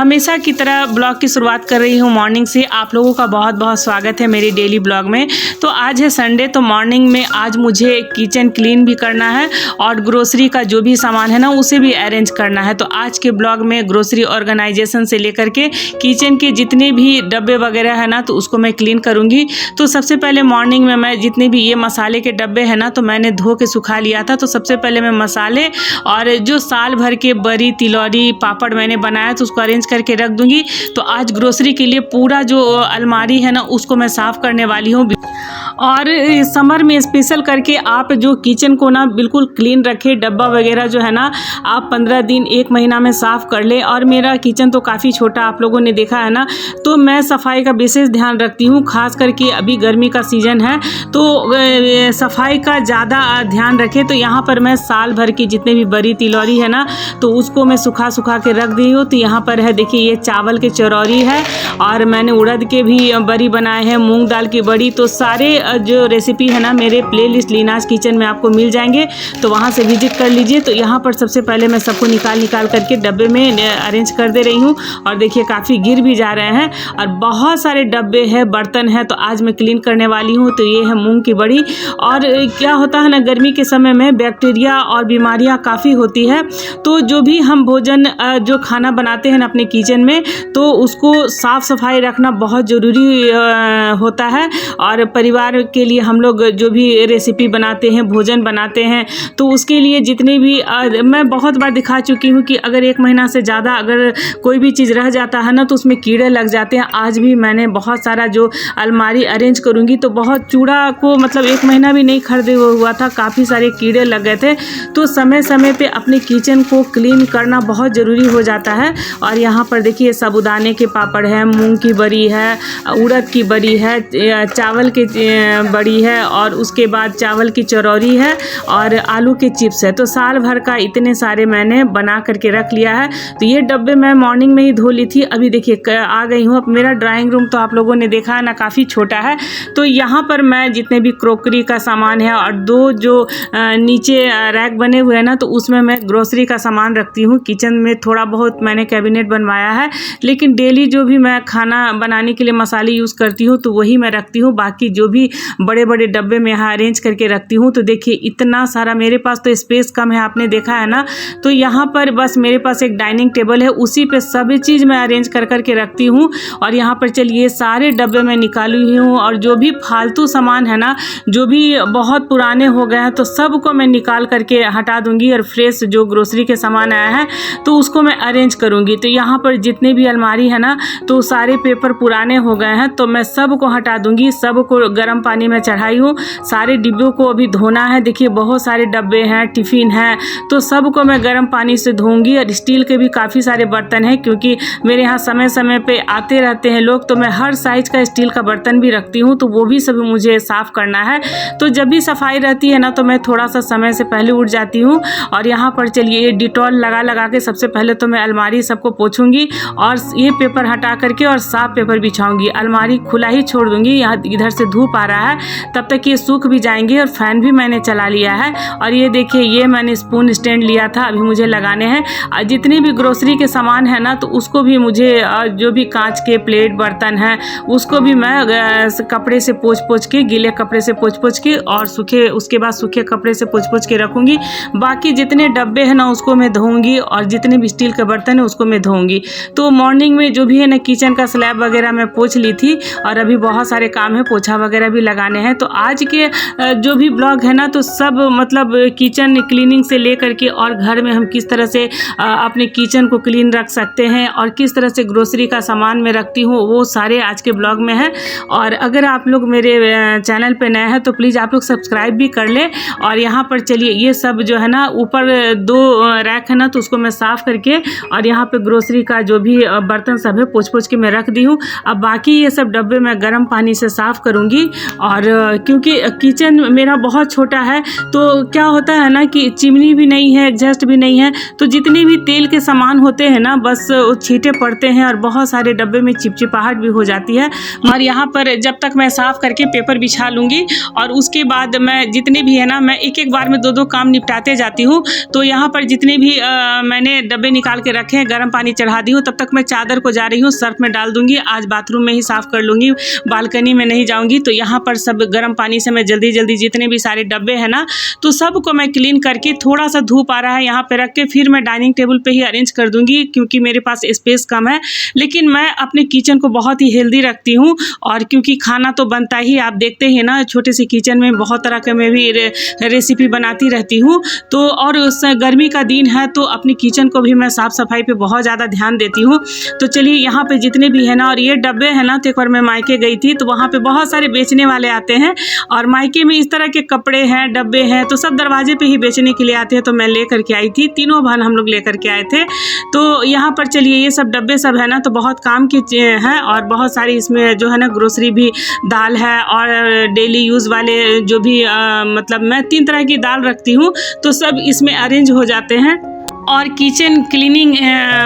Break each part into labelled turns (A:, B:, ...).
A: हमेशा की तरह ब्लॉग की शुरुआत कर रही हूँ मॉर्निंग से। आप लोगों का बहुत बहुत स्वागत है मेरी डेली ब्लॉग में। तो आज है संडे, तो मॉर्निंग में आज मुझे किचन क्लीन भी करना है और ग्रोसरी का जो भी सामान है ना उसे भी अरेंज करना है। तो आज के ब्लॉग में ग्रोसरी ऑर्गेनाइजेशन से लेकर के किचन के जितने भी डब्बे वगैरह है ना तो उसको मैं क्लीन करूँगी। तो सबसे पहले मॉर्निंग में मैं जितने भी ये मसाले के डब्बे हैं ना तो मैंने धो के सुखा लिया था। तो सबसे पहले मैं मसाले और जो साल भर के बड़ी तिलौरी पापड़ मैंने बनाया तो उसको अरेंज करके रख दूंगी। तो आज ग्रोसरी के लिए पूरा जो अलमारी है ना उसको मैं साफ़ करने वाली हूँ। और समर में स्पेशल करके आप जो किचन को ना बिल्कुल क्लीन रखें, डब्बा वगैरह जो है ना आप 15 दिन 1 महीना में साफ़ कर ले। और मेरा किचन तो काफ़ी छोटा आप लोगों ने देखा है ना, तो मैं सफाई का विशेष ध्यान रखती हूँ। खास करके अभी गर्मी का सीज़न है तो सफाई का ज़्यादा ध्यान रखें। तो यहाँ पर मैं साल भर की जितने भी बड़ी तिलौरी है ना तो उसको मैं सुखा के रख दी हूँ। तो यहाँ पर है देखिए ये चावल के चरौरी है और मैंने उड़द के भी बड़ी बनाए हैं, मूंग दाल की बड़ी। तो सारे जो रेसिपी है ना मेरे प्लेलिस्ट लीनाज किचन में आपको मिल जाएंगे, तो वहाँ से विजिट कर लीजिए। तो यहाँ पर सबसे पहले मैं सबको निकाल करके डब्बे में अरेंज कर दे रही हूँ। और देखिए काफ़ी गिर भी जा रहे हैं और बहुत सारे डब्बे हैं, बर्तन हैं, तो आज मैं क्लीन करने वाली हूँ। तो ये है मूंग की बड़ी। और क्या होता है ना गर्मी के समय में बैक्टीरिया और बीमारियाँ काफ़ी होती है, तो जो भी हम भोजन जो खाना बनाते हैं ना अपने किचन में तो उसको साफ़ सफाई रखना बहुत ज़रूरी होता है। और परिवार के लिए हम लोग जो भी रेसिपी बनाते हैं, भोजन बनाते हैं, तो उसके लिए जितने भी मैं बहुत बार दिखा चुकी हूँ कि अगर 1 महीना से ज़्यादा अगर कोई भी चीज़ रह जाता है ना तो उसमें कीड़े लग जाते हैं। आज भी मैंने बहुत सारा जो अलमारी अरेंज करूँगी तो बहुत चूड़ा को मतलब 1 महीना भी नहीं खरीदे हुआ था, काफ़ी सारे कीड़े लग गए थे। तो समय समय पे अपने किचन को क्लीन करना बहुत ज़रूरी हो जाता है। और यहाँ पर देखिए साबूदाने के पापड़ है, मूंग की बड़ी है, उड़द की बड़ी है, चावल की बड़ी है और उसके बाद चावल की चरौरी है और आलू के चिप्स है। तो साल भर का इतने सारे मैंने बना करके रख लिया है। तो ये डब्बे मैं मॉर्निंग में ही धो ली थी, अभी देखिए आ गई हूँ। अब मेरा ड्राइंग रूम तो आप लोगों ने देखा है ना काफ़ी छोटा है। तो यहाँ पर मैं जितने भी क्रोकरी का सामान है और 2 जो नीचे रैक बने हुए हैं ना तो उसमें मैं ग्रोसरी का सामान रखती हूँ। किचन में थोड़ा बहुत मैंने कैबिनेट बनवाया है, लेकिन डेली जो भी मैं खाना बनाने के लिए मसाले यूज़ करती हूँ तो वही मैं रखती हूँ। बाकी जो भी बड़े बड़े डब्बे में यहाँ अरेंज करके रखती हूँ। तो देखिए इतना सारा, मेरे पास तो स्पेस कम है, आपने देखा है ना। तो यहाँ पर बस मेरे पास एक डाइनिंग टेबल है, उसी पे सभी चीज़ मैं अरेंज करके रखती हूँ। और यहाँ पर चलिए सारे डब्बे मैं निकाली हूँ और जो भी फालतू सामान है ना, जो भी बहुत पुराने हो गए हैं तो सबको मैं निकाल करके हटा दूँगी और फ्रेश जो ग्रोसरी के सामान आया है तो उसको मैं अरेंज करूँगी। तो यहाँ पर जितने भी अलमारी है ना तो सारे पेपर पुराने हो गए हैं तो मैं सबको हटा दूँगी। सबको गर्म पानी में चढ़ाई हूँ, सारे डिब्बों को अभी धोना है। देखिए बहुत सारे डब्बे हैं, टिफ़िन है, तो सबको मैं गर्म पानी से धोऊंगी। और स्टील के भी काफ़ी सारे बर्तन हैं क्योंकि मेरे यहाँ समय समय पे आते रहते हैं लोग, तो मैं हर साइज़ का स्टील का बर्तन भी रखती हूँ, तो वो भी सब मुझे साफ़ करना है। तो जब भी सफाई रहती है ना तो मैं थोड़ा सा समय से पहले उठ जाती हूँ। और यहाँ पर चलिए ये डिटॉल लगा के सबसे पहले तो मैं अलमारी सबको पोंछूंगी और ये पेपर हटा करके और साफ पेपर बिछाऊंगी। अलमारी खुला ही छोड़ दूंगी, यहाँ इधर से धूप आ रहा है तब तक ये सूख भी जाएंगे। और फैन भी मैंने चला लिया है। और ये देखिए ये मैंने स्पून स्टैंड लिया था, अभी मुझे लगाने हैं। जितने भी ग्रोसरी के सामान है ना तो उसको भी मुझे जो भी कांच के प्लेट बर्तन हैं उसको भी मैं कपड़े से पोंछ के, गीले कपड़े से पोंछ के और उसके बाद सूखे कपड़े से पोंछ के रखूँगी। बाकी जितने डब्बे हैं ना उसको मैं धोऊंगी और जितने भी स्टील के बर्तन है उसको मैं धोऊंगी। तो मॉर्निंग में जो भी है ना किचन का स्लैब वगैरह मैं पोंछ ली थी और अभी बहुत सारे काम है, पोछा वगैरह भी लगाने हैं। तो आज के जो भी ब्लॉग है ना तो सब मतलब किचन क्लीनिंग से लेकर के और घर में हम किस तरह से अपने किचन को क्लीन रख सकते हैं और किस तरह से ग्रोसरी का सामान मैं रखती हूँ वो सारे आज के ब्लॉग में है। और अगर आप लोग मेरे चैनल पे नए हैं तो प्लीज़ आप लोग सब्सक्राइब भी कर लें। और यहाँ पर चलिए ये सब जो है ना ऊपर 2 रैक है ना तो उसको मैं साफ़ करके और यहाँ पे ग्रोसरी का जो भी बर्तन सब है पोंछ के मैं रख दी हूँ। अब बाकी ये सब डब्बे मैं गर्म पानी से साफ़ करूँगी और क्योंकि किचन मेरा बहुत छोटा है तो क्या होता है ना कि चिमनी भी नहीं है, एग्जस्ट भी नहीं है, तो जितने भी तेल के सामान होते हैं ना बस वो छींटे पड़ते हैं और बहुत सारे डब्बे में चिपचिपाहट भी हो जाती है। और यहाँ पर जब तक मैं साफ़ करके पेपर बिछा लूँगी और उसके बाद मैं जितने भी है ना, मैं एक एक बार में दो दो काम निपटाते जाती हूँ। तो यहाँ पर जितने भी मैंने डब्बे निकाल के रखे हैं, गर्म पानी चढ़ा दी हूँ, तब तक मैं चादर को जा रही हूँ सर्फ में डाल दूँगी। आज बाथरूम में ही साफ़ कर लूँगी, बालकनी में नहीं जाऊँगी। तो यहाँ पर सब गर्म पानी से मैं जल्दी जल्दी जितने भी सारे डब्बे हैं ना तो सबको मैं क्लीन करके, थोड़ा सा धूप आ रहा है यहाँ पे रख के फिर मैं डाइनिंग टेबल पे ही अरेंज कर दूँगी, क्योंकि मेरे पास स्पेस कम है। लेकिन मैं अपने किचन को बहुत ही हेल्दी रखती हूँ, और क्योंकि खाना तो बनता ही, आप देखते हैं ना छोटे से किचन में बहुत तरह के मैं भी रेसिपी बनाती रहती हूँ। तो और उस गर्मी का दिन है तो अपनी किचन को भी मैं साफ़ सफाई पे बहुत ज़्यादा ध्यान देती हूँ। तो चलिए यहाँ पे जितने भी है ना, और ये डब्बे हैं ना, तो एक बार मैं मायके गई थी तो वहाँ पे बहुत सारे बेचने वाले आते हैं, और मायके में इस तरह के कपड़े हैं, डब्बे हैं, तो सब दरवाजे पे ही बेचने के लिए आते हैं। तो मैं ले करके आई थी, तीनों बहन हम लोग ले करके आए थे। तो यहाँ पर चलिए ये सब डब्बे सब है ना तो बहुत काम के हैं, और बहुत सारी इसमें जो है ना ग्रोसरी भी, दाल है, और डेली यूज़ वाले जो भी मतलब मैं 3 तरह की दाल रखती हूँ तो सब इसमें अरेंज हो जाते हैं। और किचन क्लीनिंग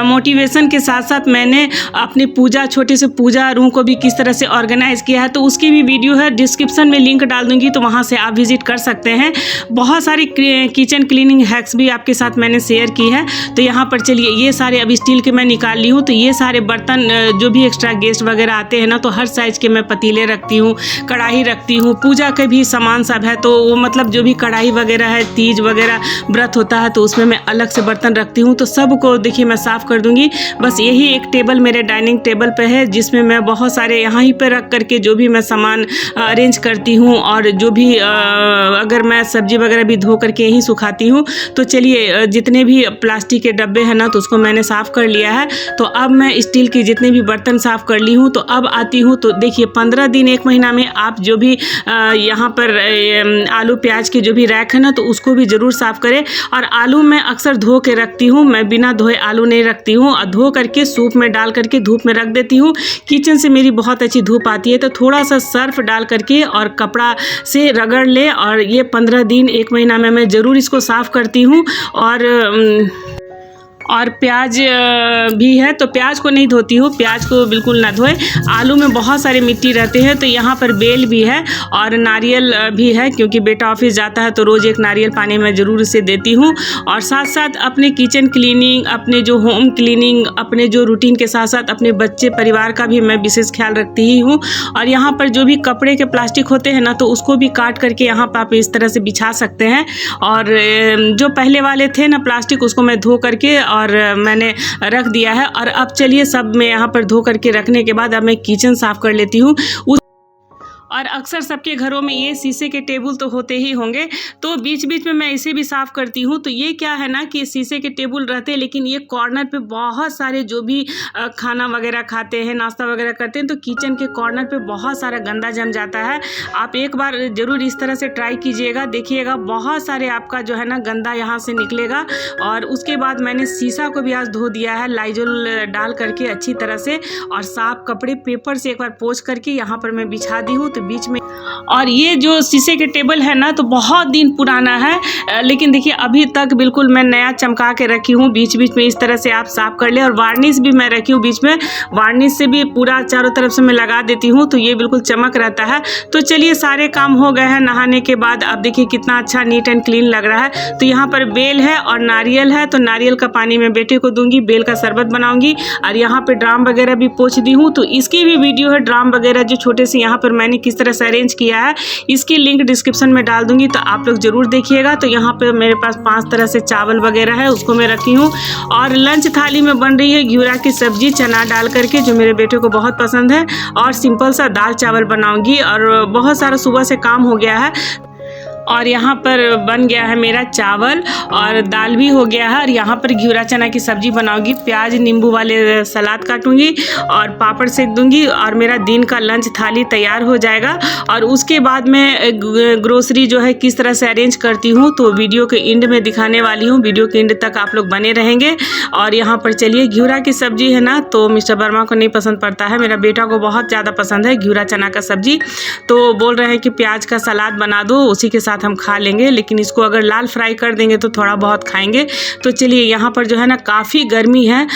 A: मोटिवेशन के साथ साथ मैंने अपनी पूजा, छोटे से पूजा रूम को भी किस तरह से ऑर्गेनाइज़ किया है, तो उसकी भी वीडियो है, डिस्क्रिप्शन में लिंक डाल दूंगी, तो वहां से आप विजिट कर सकते हैं। बहुत सारी किचन क्लीनिंग हैक्स भी आपके साथ मैंने शेयर की है। तो यहाँ पर चलिए ये सारे अब स्टील के मैं निकाल ली हूँ। तो ये सारे बर्तन जो भी एक्स्ट्रा गेस्ट वगैरह आते हैं ना, तो हर साइज़ के मैं पतीले रखती हूँ, कढ़ाई रखती हूँ, पूजा के भी सामान सब है, तो वो मतलब जो भी कढ़ाई वगैरह है, तीज वगैरह व्रत होता है तो उसमें मैं अलग से बर्तन रखती हूँ। तो सबको देखिए मैं साफ़ कर दूंगी। बस यही एक टेबल मेरे डाइनिंग टेबल पे है, जिसमें मैं बहुत सारे यहाँ ही पे रख करके जो भी मैं सामान अरेंज करती हूँ, और जो भी अगर मैं सब्जी वगैरह भी धो करके यहीं सुखाती हूँ। तो चलिए जितने भी प्लास्टिक के डब्बे हैं ना तो उसको मैंने साफ़ कर लिया है। तो अब मैं स्टील के जितने भी बर्तन साफ़ कर ली हूँ। तो अब आती हूँ, तो देखिए 15 दिन 1 महीना में आप जो भी यहाँ पर आलू प्याज के जो भी रैक है ना तो उसको भी ज़रूर साफ़ करें। और आलू मैं अक्सर धो के रखती हूँ, मैं बिना धोए आलू नहीं रखती हूँ, और धो करके सूप में डाल करके धूप में रख देती हूँ। किचन से मेरी बहुत अच्छी धूप आती है, तो थोड़ा सा सर्फ डाल करके और कपड़ा से रगड़ ले, और ये 15 दिन 1 महीना में मैं ज़रूर इसको साफ़ करती हूँ। और प्याज भी है तो प्याज को नहीं धोती हूँ, प्याज को बिल्कुल ना धोए। आलू में बहुत सारे मिट्टी रहते हैं, तो यहाँ पर बेल भी है और नारियल भी है, क्योंकि बेटा ऑफिस जाता है तो रोज़ एक नारियल पानी में ज़रूर उसे देती हूँ। और साथ साथ अपने किचन क्लीनिंग, अपने जो होम क्लीनिंग, अपने जो रूटीन के साथ साथ अपने बच्चे परिवार का भी मैं विशेष ख्याल रखती ही हूँ। और यहाँ पर जो भी कपड़े के प्लास्टिक होते हैं ना तो उसको भी काट करके यहाँ पर आप इस तरह से बिछा सकते हैं। और जो पहले वाले थे ना प्लास्टिक, उसको मैं धो करके और मैंने रख दिया है। और अब चलिए सब मैं यहाँ पर धो करके रखने के बाद अब मैं किचन साफ़ कर लेती हूँ। और अक्सर सबके घरों में ये शीशे के टेबल तो होते ही होंगे, तो बीच बीच में मैं इसे भी साफ़ करती हूँ। तो ये क्या है ना कि शीशे के टेबल रहते हैं, लेकिन ये कॉर्नर पे बहुत सारे जो भी खाना वगैरह खाते हैं, नाश्ता वगैरह करते हैं, तो किचन के कॉर्नर पे बहुत सारा गंदा जम जाता है। आप एक बार ज़रूर इस तरह से ट्राई कीजिएगा, देखिएगा बहुत सारे आपका जो है ना गंदा यहाँ से निकलेगा। और उसके बाद मैंने शीशा को भी आज धो दिया है लाइजोल डाल करके अच्छी तरह से, और साफ कपड़े पेपर से एक बार पोंछ करके यहाँ पर मैं बिछा दी हूँ तो बीच में। और ये जो शीशे के टेबल है ना तो बहुत दिन पुराना है, लेकिन देखिए अभी तक बिल्कुल मैं नया चमका के रखी हूँ। बीच बीच में इस तरह से आप साफ कर ले, और वार्निश भी मैं रखी हूँ बीच में, वार्निश से भी पूरा चारों तरफ से मैं लगा देती हूँ, तो ये बिल्कुल चमक रहता है। तो चलिए सारे काम हो गए हैं नहाने के बाद। अब देखिए कितना अच्छा नीट एंड क्लीन लग रहा है। तो यहाँ पर बेल है और नारियल है, तो नारियल का पानी मैं बेटे को दूंगी, बेल का शरबत बनाऊंगी। और यहाँ पे ड्राम वगैरह भी पोंछ दी हूँ, तो इसकी भी वीडियो है, ड्राम वगैरह जो छोटे से यहाँ पर मैंने किस तरह से अरेंज किया है, इसकी लिंक डिस्क्रिप्शन में डाल दूंगी, तो आप लोग जरूर देखिएगा। तो यहाँ पे मेरे पास 5 तरह से चावल वगैरह है, उसको मैं रखी हूँ। और लंच थाली में बन रही है घिउरा की सब्जी चना डाल करके, जो मेरे बेटे को बहुत पसंद है। और सिंपल सा दाल चावल बनाऊंगी, और बहुत सारा सुबह से काम हो गया है। और यहाँ पर बन गया है मेरा चावल और दाल भी हो गया है। और यहाँ पर घिउरा चना की सब्जी बनाऊंगी, प्याज नींबू वाले सलाद काटूंगी और पापड़ सेक दूंगी और मेरा दिन का लंच थाली तैयार हो जाएगा। और उसके बाद मैं ग्रोसरी जो है किस तरह से अरेंज करती हूँ तो वीडियो के एंड में दिखाने वाली हूँ। वीडियो के एंड तक आप लोग बने रहेंगे। और यहाँ पर चलिए, घिउरा की सब्जी है ना तो मिस्टर वर्मा को नहीं पसंद पड़ता है, मेरा बेटा को बहुत ज़्यादा पसंद है घिउरा चना का सब्जी। तो बोल रहे हैं कि प्याज का सलाद बना दो, उसी के साथ हम खा लेंगे, लेकिन इसको अगर लाल फ्राई कर देंगे तो थोड़ा बहुत खाएंगे। तो चलिए, यहाँ पर जो है ना काफ़ी गर्मी है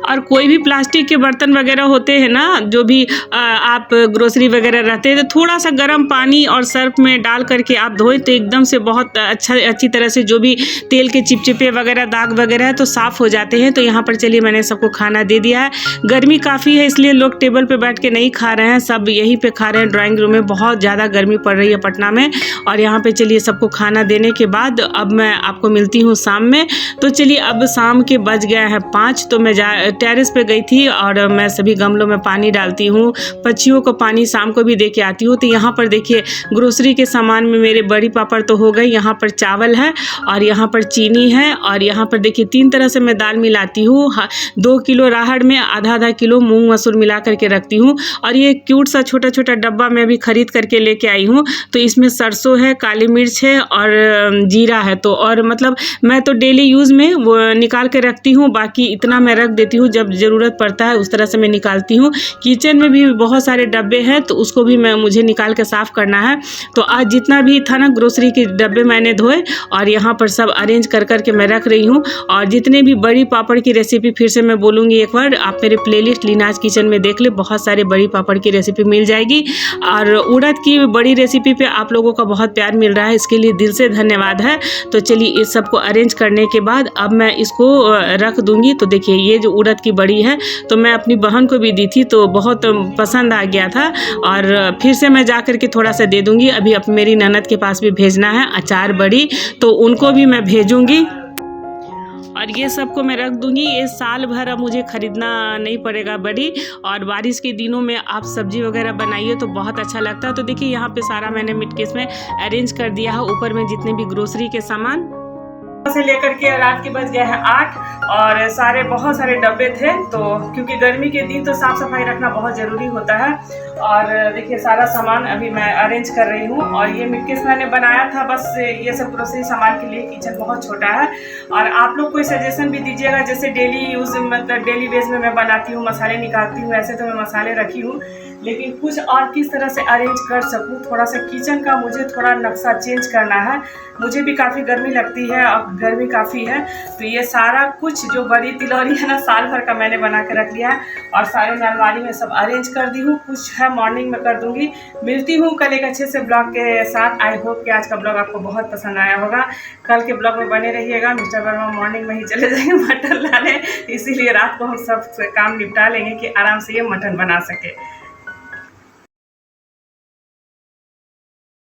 A: और कोई भी प्लास्टिक के बर्तन वगैरह होते हैं ना, जो भी आप ग्रोसरी वगैरह रहते हैं, तो थोड़ा सा गर्म पानी और सर्फ में डाल करके आप धोएं तो एकदम से बहुत अच्छी तरह से जो भी तेल के चिपचिपे वगैरह दाग वगैरह है तो साफ़ हो जाते हैं। तो यहाँ पर चलिए, मैंने सबको खाना दे दिया है। गर्मी काफ़ी है इसलिए लोग टेबल पर बैठ के नहीं खा रहे हैं, सब यहीं पर खा रहे हैं ड्राइंग रूम में। बहुत ज़्यादा गर्मी पड़ रही है पटना में। और यहाँ पर चलिए, सबको खाना देने के बाद अब मैं आपको मिलती हूँ शाम में। तो चलिए, अब शाम के बज गया है 5, तो मैं टेरेस पे गई थी और मैं सभी गमलों में पानी डालती हूँ, पक्षियों को पानी शाम को भी दे के आती हूँ। तो यहाँ पर देखिए, ग्रोसरी के सामान में मेरे बड़ी पापड़ तो हो गई। यहाँ पर चावल है और यहाँ पर चीनी है और यहाँ पर देखिए 3 तरह से मैं दाल मिलाती हूँ। 2 किलो राहड़ में आधा किलो मूंग मसूर मिला करके रखती हूँ। और ये क्यूट सा छोटा छोटा डब्बा मैं भी खरीद करके लेके आई हूँ। तो इसमें सरसों है, काली मिर्च है और जीरा है। तो और मतलब मैं तो डेली यूज़ में वो निकाल के रखती हूँ, बाकी इतना मैं रख देती हूँ, जब ज़रूरत पड़ता है उस तरह से मैं निकालती हूँ। किचन में भी बहुत सारे डब्बे हैं तो उसको भी मुझे निकाल के साफ़ करना है। तो आज जितना भी था ना ग्रोसरी के डब्बे मैंने धोए और यहाँ पर सब अरेंज कर के मैं रख रही हूँ। और जितने भी बड़ी पापड़ की रेसिपी फिर से मैं बोलूँगी एक बार, आप मेरे प्लेलिस्ट लीनाज किचन में देख ले, बहुत सारे बड़ी पापड़ की रेसिपी मिल जाएगी। और उड़द की बड़ी रेसिपी पे आप लोगों का बहुत प्यार मिल रहा है, इसके लिए दिल से धन्यवाद है। तो चलिए, इस सबको अरेंज करने के बाद अब मैं इसको रख दूँगी। तो देखिए, ये जो उड़द की बड़ी है तो मैं अपनी बहन को भी दी थी तो बहुत पसंद आ गया था। और फिर से मैं जा कर के थोड़ा सा दे दूँगी। अभी अब मेरी ननद के पास भी भेजना है अचार बड़ी, तो उनको भी मैं भेजूँगी। और ये सबको मैं रख दूंगी। ये साल भर अब मुझे ख़रीदना नहीं पड़ेगा बड़ी। और बारिश के दिनों में आप सब्जी वगैरह बनाइए तो बहुत अच्छा लगता है। तो देखिए, यहाँ पे सारा मैंने मिटकेस में अरेंज कर दिया है, ऊपर में जितने भी ग्रोसरी के सामान से लेकर के रात के बज गया है 8 और सारे बहुत सारे डब्बे थे। तो क्योंकि गर्मी के दिन तो साफ़ सफाई रखना बहुत ज़रूरी होता है। और देखिए, सारा सामान अभी मैं अरेंज कर रही हूँ। और ये मिटकेस मैंने बनाया था बस ये सब ग्रोसरी सामान के लिए, किचन बहुत छोटा है। और आप लोग कोई सजेशन भी दीजिएगा, जैसे डेली यूज़ मतलब डेली बेस में मैं बनाती हूँ, मसाले निकालती हूँ, ऐसे तो मैं मसाले रखी हूँ, लेकिन कुछ और किस तरह से अरेंज कर सकूँ। थोड़ा सा किचन का मुझे थोड़ा नक्शा चेंज करना है। मुझे भी काफ़ी गर्मी लगती है, अब गर्मी काफ़ी है। तो ये सारा कुछ जो बड़ी तिलौरी है ना, साल भर का मैंने बना के रख लिया है और सारे अलमारी में सब अरेंज कर दी हूँ। कुछ है मॉर्निंग में कर दूँगी। मिलती हूँ कल एक अच्छे से ब्लॉग के साथ। आई होप कि आज का ब्लॉग आपको बहुत पसंद आया होगा। कल के ब्लॉग में बने रहिएगा। मिस्टर वर्मा मॉर्निंग में ही चले जाएंगे मटन लाने, इसीलिए रात को हम सब काम निपटा लेंगे कि आराम से ये मटन बना सके।